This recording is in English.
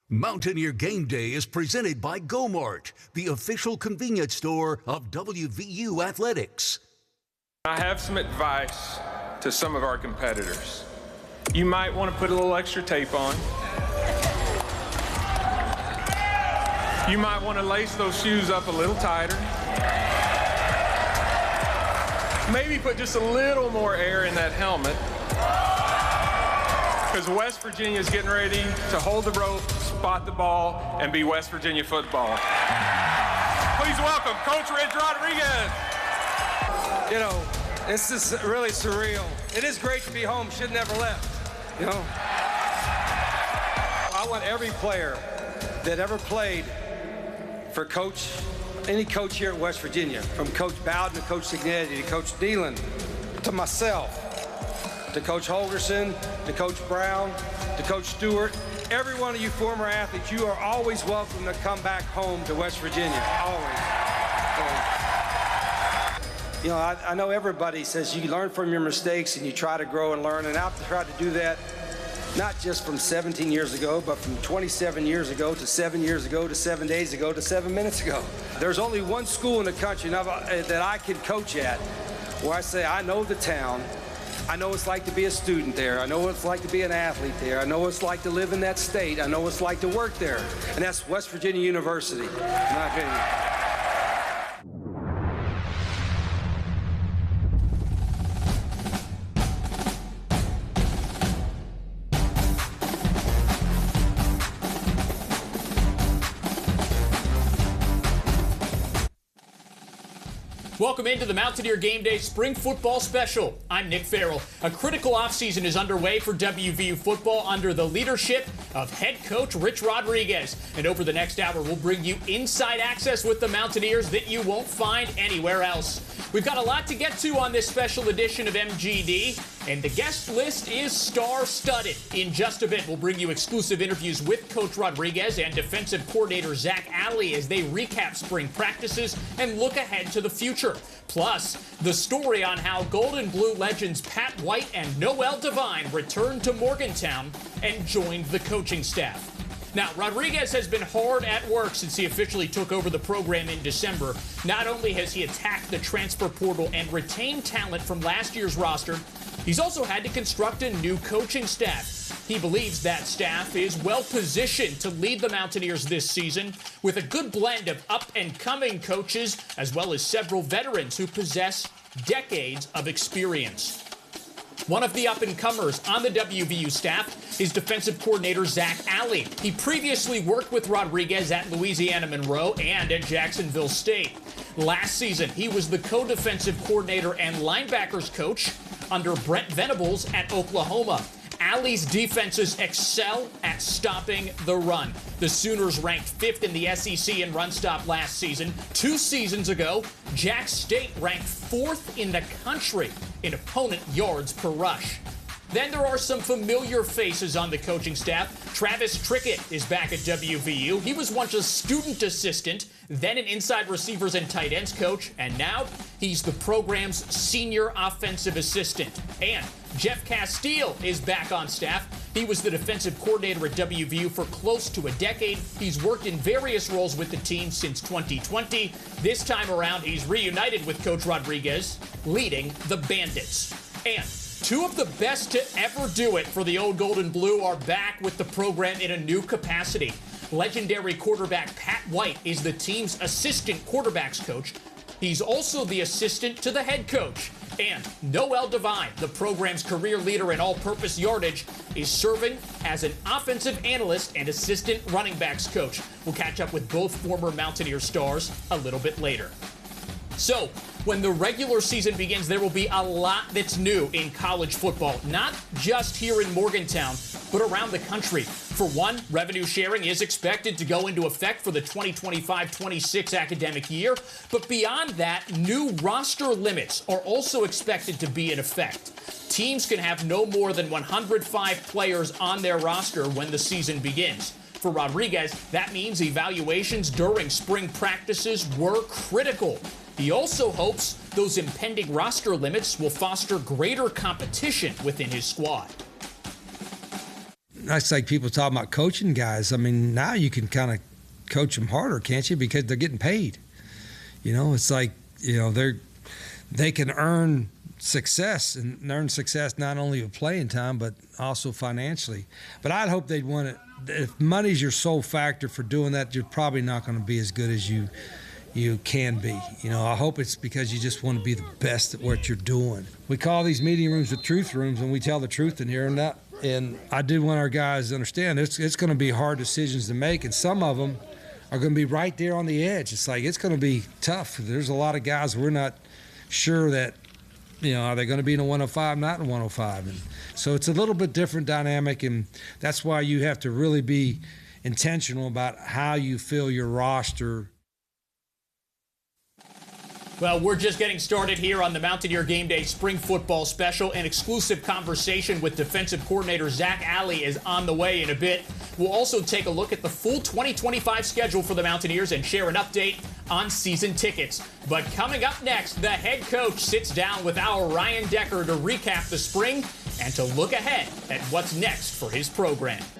Mountaineer Game Day is presented by GoMart, the official convenience store of WVU Athletics. I have some advice to some of our competitors. You might want to put a little extra tape on. You might want to lace those shoes up a little tighter. Maybe put just a little more air in that helmet. Because West Virginia is getting ready to hold the rope, spot the ball, and be West Virginia football. Please welcome Coach Rich Rodriguez. You know, this is really surreal. It is great to be home. Should never left. You know, I want every player that ever played for any coach here at West Virginia, from Coach Bowden to Coach Signetti to Coach Nealon to myself, to Coach Holgerson, to Coach Brown, to Coach Stewart. Every one of you former athletes, you are always welcome to come back home to West Virginia, always. You know, I know everybody says you learn from your mistakes and you try to grow and learn, and I've tried to do that not just from 17 years ago, but from 27 years ago to 7 years ago to 7 days ago to 7 minutes ago. There's only one school in the country that I can coach at where I say I know the town, I know what it's like to be a student there, I know what it's like to be an athlete there, I know what it's like to live in that state, I know what it's like to work there, and that's West Virginia University, in my opinion. Welcome into the Mountaineer Game Day Spring Football Special. I'm Nick Farrell. A critical offseason is underway for WVU football under the leadership of head coach Rich Rodriguez. And over the next hour, we'll bring you inside access with the Mountaineers that you won't find anywhere else. We've got a lot to get to on this special edition of MGD, and the guest list is star-studded. In just a bit, we'll bring you exclusive interviews with Coach Rodriguez and defensive coordinator Zach Alley as they recap spring practices and look ahead to the future. Plus, the story on how Gold and Blue legends Pat White and Noel Devine returned to Morgantown and joined the coaching staff. Now, Rodriguez has been hard at work since he officially took over the program in December. Not only has he attacked the transfer portal and retained talent from last year's roster, he's also had to construct a new coaching staff. He believes that staff is well positioned to lead the Mountaineers this season with a good blend of up-and-coming coaches as well as several veterans who possess decades of experience. One of the up-and-comers on the WVU staff is defensive coordinator Zach Alley. He previously worked with Rodriguez at Louisiana Monroe and at Jacksonville State. Last season, he was the co-defensive coordinator and linebackers coach under Brent Venables at Oklahoma. Alley's defenses excel at stopping the run. The Sooners ranked 5th in the SEC in run stop last season. 2 seasons ago, Jack State ranked 4th in the country in opponent yards per rush. Then there are some familiar faces on the coaching staff. Travis Trickett is back at WVU. He was once a student assistant, then an inside receivers and tight ends coach, and now he's the program's senior offensive assistant. And Jeff Castile is back on staff. He was the defensive coordinator at WVU for close to a decade. He's worked in various roles with the team since 2020. This time around, he's reunited with Coach Rodriguez, leading the Bandits. And 2 of the best to ever do it for the old Gold and Blue are back with the program in a new capacity. Legendary quarterback Pat White is the team's assistant quarterbacks coach. He's also the assistant to the head coach. And Noel Devine, the program's career leader in all-purpose yardage, is serving as an offensive analyst and assistant running backs coach. We'll catch up with both former Mountaineer stars a little bit later. So, when the regular season begins, there will be a lot that's new in college football, not just here in Morgantown, but around the country. For one, revenue sharing is expected to go into effect for the 2025-26 academic year. But beyond that, new roster limits are also expected to be in effect. Teams can have no more than 105 players on their roster when the season begins. For Rodriguez, that means evaluations during spring practices were critical. He also hopes those impending roster limits will foster greater competition within his squad. that's like people talking about coaching guys. I mean, now you can kind of coach them harder, can't you? Because they're getting paid. It's like, they can earn success and earn success not only with playing time but also financially. But I'd hope they'd want it. If money's your sole factor for doing that, you're probably not going to be as good as you can be. I hope it's because you just want to be the best at what you're doing. We call these meeting rooms the truth rooms, and we tell the truth in here. And I do want our guys to understand it's going to be hard decisions to make, and some of them are going to be right there on the edge. It's like it's going to be tough. There's a lot of guys we're not sure that, are they going to be in a 105, not in a 105. And so it's a little bit different dynamic, and that's why you have to really be intentional about how you fill your roster. Well, we're just getting started here on the Mountaineer Game Day Spring Football Special. An exclusive conversation with defensive coordinator Zach Alley is on the way in a bit. We'll also take a look at the full 2025 schedule for the Mountaineers and share an update on season tickets. But coming up next, the head coach sits down with our Ryan Decker to recap the spring and to look ahead at what's next for his program.